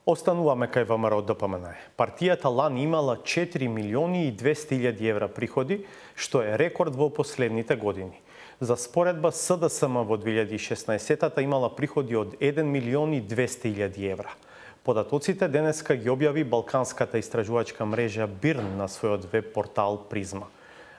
Остануваме кај ВМРО ДПМН. Партијата лани имала 4 милиони и 200 илјади евра приходи, што е рекорд во последните години. За споредба, СДСМ во 2016-та имала приходи од 1 милион и 200 илјади евра. Податоците денеска ги објави Балканската истражувачка мрежа БИРН на својот веб портал Призма.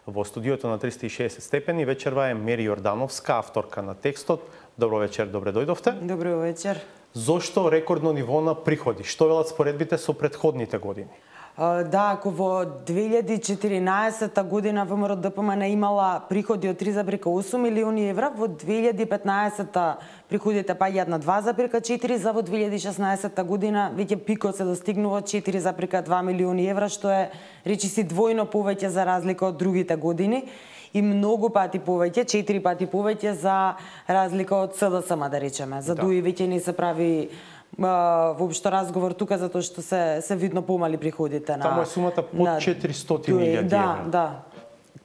Во студиото на 360 степени вечерва е Мери Јордановска, авторка на текстот. Добро вечер, добре дојдовте. Добро вечер. Зошто рекордно ниво на приходи? Што велат споредбите со претходните години? Да, ако во 2014 година ВМРО ДПМН имала приходи од 3,8 милиони евра, во 2015 приходите паѓаат на 2,4, за во 2016 година веќе пикот се достигнува 4,2 милиони евра, што е речиси двојно повеќе за разлика од другите години и многу пати повеќе, 4 пати повеќе за разлика од СДСМ, да речеме. За ДУИ веќе не се прави воопшто разговор тука затоа што се видно помали приходите на. Таму е сумата под 400 илјади евра. Да.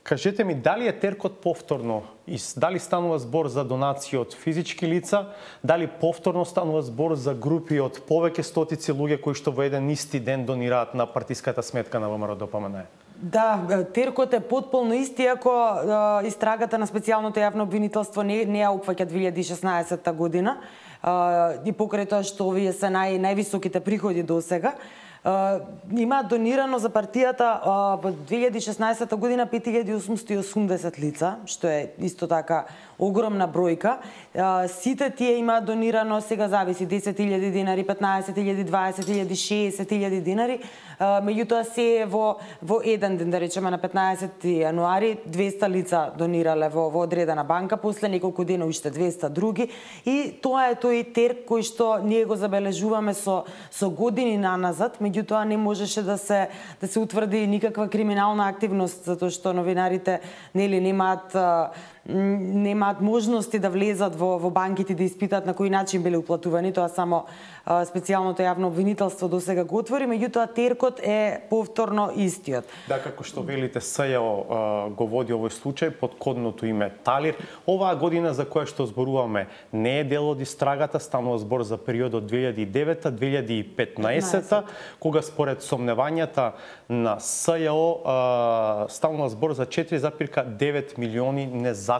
Кажете ми, дали е теркот повторно? Дали станува збор за донации од физички лица? Дали повторно станува збор за групи од повеќе стотици луѓе кои што во еден исти ден донираат на партиската сметка на ВМРО ДПМН? Да, теркот е потполно исти, ако истрагата на специјалното јавно обвинителство не ја опфаќа 2016 година и покрај тоа што овие се највисоките приходи до сега. Има донирано за партијата во 2016 година 5880 лица, што е исто така огромна бројка. Сите тие имаат донирано, сега зависи, 10.000 динари, 15.000, 20.000, 60.000 динари. Меѓутоа се е во еден ден, да речеме на 15 јануари, 200 лица донирале во одредена банка, после неколку дена уште 200 други. И тоа е тој терк кој што ние го забележуваме со години наназад, меѓутоа не можеше да се утврди никаква криминална активност, затоа што новинарите немаат можности да влезат во банките да испитаат на кој начин биле уплатувани, тоа само специјалното јавно обвинителство до сега го отвори, меѓутоа теркот е повторно истиот. Да, како што велите, СЈО го води овој случај под кодното име Талир. Оваа година за која што зборуваме не е дел од истрагата, станува збор за периодот 2009-2015, кога според сомневањата на СЈО станува збор за 4,9 милиони незаконски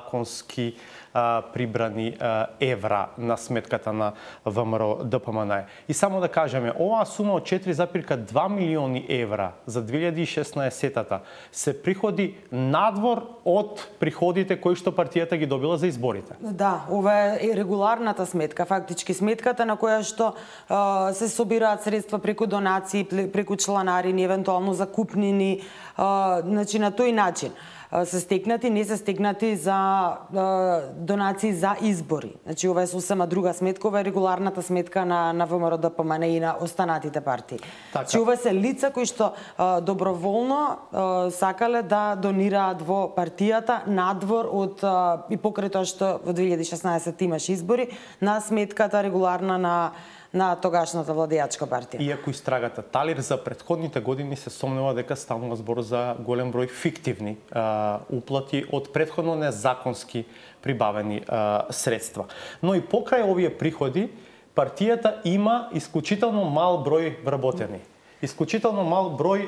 прибрани евра на сметката на ВМРО ДПМН. И само да кажеме, оваа сума од 4,2 милиони евра за 2016-та се приходи надвор од приходите кои што партијата ги добила за изборите. Да, ова е регуларната сметка, фактички сметката на која што се собираат средства преку донации, преку чланарини, евентуално закупнини, значи на тој начин се стекнати, не се стекнати за донации за избори. Значи ова е сосема друга сметка, ова е регуларната сметка на ВМРО ДПМН и на останатите партии. Значи ова се лица кои што доброволно сакале да донираат во партијата надвор од и покрај тоа што во 2016 имаше избори на сметката регуларна на тогашната владеачка партија. Иако истрагата Талир за претходните години се сомнува дека станува збор за голем број фиктивни уплати од претходно незаконски прибавени средства. Но и покрај овие приходи, партијата има исклучително мал број вработени. Исклучително мал број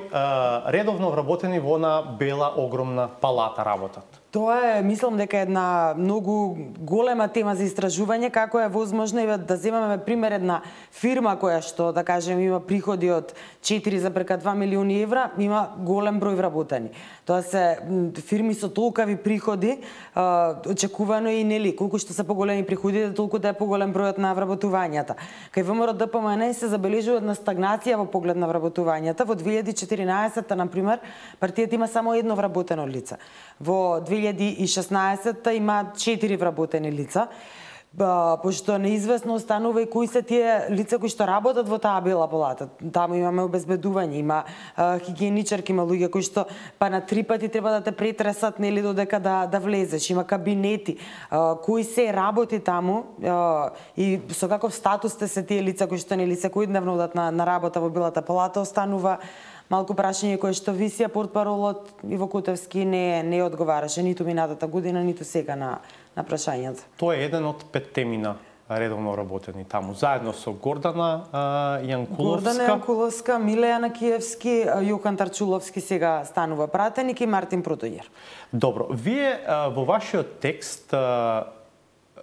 редовно вработени во на бела огромна палата работат. Тоа е, мислам дека една многу голема тема за истражување, како е возможно и да земеме пример една фирма која што, да кажем, има приходи од 4,2 милиони евра, има голем број вработени. Тоа се фирми со толкави приходи, очекувано и нели, колку што се поголеми приходите, толку да е поголем бројот на вработувањата. Кај ВМРО ДПМН се забележува една стагнација во поглед на вработувањата. Во 2014-та, например, партијата има само едно вработено лице. Во 2016 има 4 вработени лица, пошто неизвестно останува и кои се тие лица кои што работат во таа бела палата. Таму имаме обезбедување, има хигиеничарки, има луѓе кои што па на 3 пати треба да те претресат нели додека да влезеш, има кабинети, кои се работи таму и со каков статус се тие лица кои што нели секојдневно одат на работа во белата палата, останува малку прашање кое што висија портпаролот Иво Кутевски не одговараше ниту минатата година, ниту сега на прашањата. Тоа е еден од 5 теми на редовно работени таму, заедно со Гордана Јанкуловска. Гордана Јанкуловска, Милејана Киевски, Јохан Тарчуловски сега станува пратеник и Мартин Протојер. Добро, вие во вашиот текст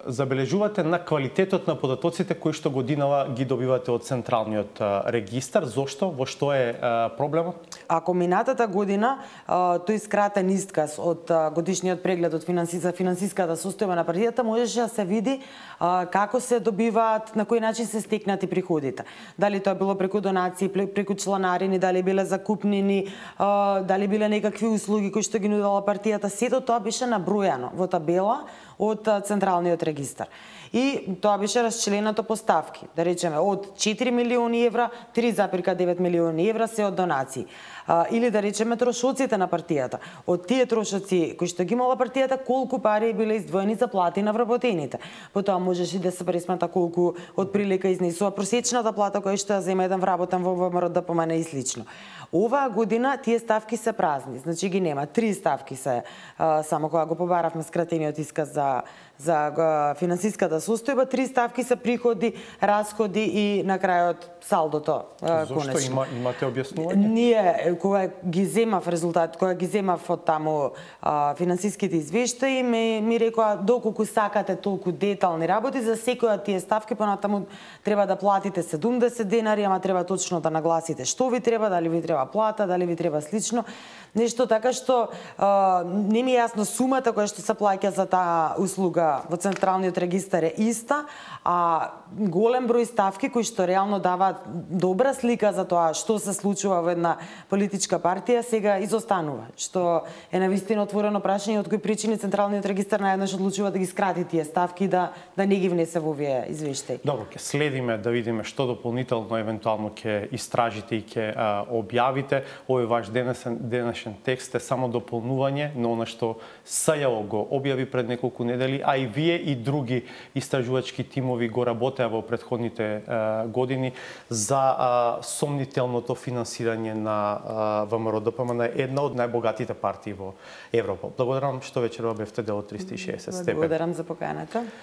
забележувате на квалитетот на податоците кои што годинава ги добивате од Централниот регистар. Зошто? Во што е проблемот? Ако минатата година тој скратен исказ од годишниот преглед од финансиската состојба на партијата можеше да се види како се добиваат, на кој начин се стекнати приходите. Дали тоа било преку донации, преку чланарини, дали биле закупнини, дали биле некакви услуги кои што ги нудела партијата, сето тоа беше набројано во табела од Централниот регистар. И тоа беше расчленато по ставки. Да речеме, од 4 милиони евра, 3,9 милиони евра се од донации. Или да речеме трошоците на партијата. Од тие трошоци кои што ги имала партијата, колку пари биле издвоени за плати на вработените. Потоа можеше да се пресмета колку од прилика изнесува просечната плата која што ја зема еден вработен во ВМРО ДПМН и слично. Оваа година тие ставки се празни, значи ги нема. 3 ставки се само кога го побаравме скратениот исказ за финансиската состојба, 3 ставки се приходи, расходи и на крајот салдото конечно. Зошто имате објаснување? Ние кога ги земав резултат, кога ги земав од таму финансиските извештаи, ми рекоа доколку сакате толку детални работи за секоја од тие ставки, понатаму треба да платите 70 денари, ама треба точно да нагласите што ви треба, дали ви треба плата, дали ви треба слично. Нешто така што не ми е јасно сумата која што се плаќа за таа услуга во Централниот регистар е иста, а голем број ставки кои што реално даваат добра слика за тоа што се случува во една политичка партија сега изостанува, што е навистина отворено прашање од кои причини Централниот регистар наеднаш одлучува да ги скрати тие ставки да не ги внесе во овие извештаи. Добро, ќе следиме да видиме што дополнително евентуално ќе истражите и ќе објавите. Овој ваш денешен текст е само дополнување на она што СЈО го објави пред неколку недели, а и вие и други истражувачки тимови го работеа во претходните години за сомнителното финансирање на ВМРО ДПМН, една од најбогатите партии во Европа. Благодарам што вечерва бевте дел од 360 степени. Благодарам за поканата.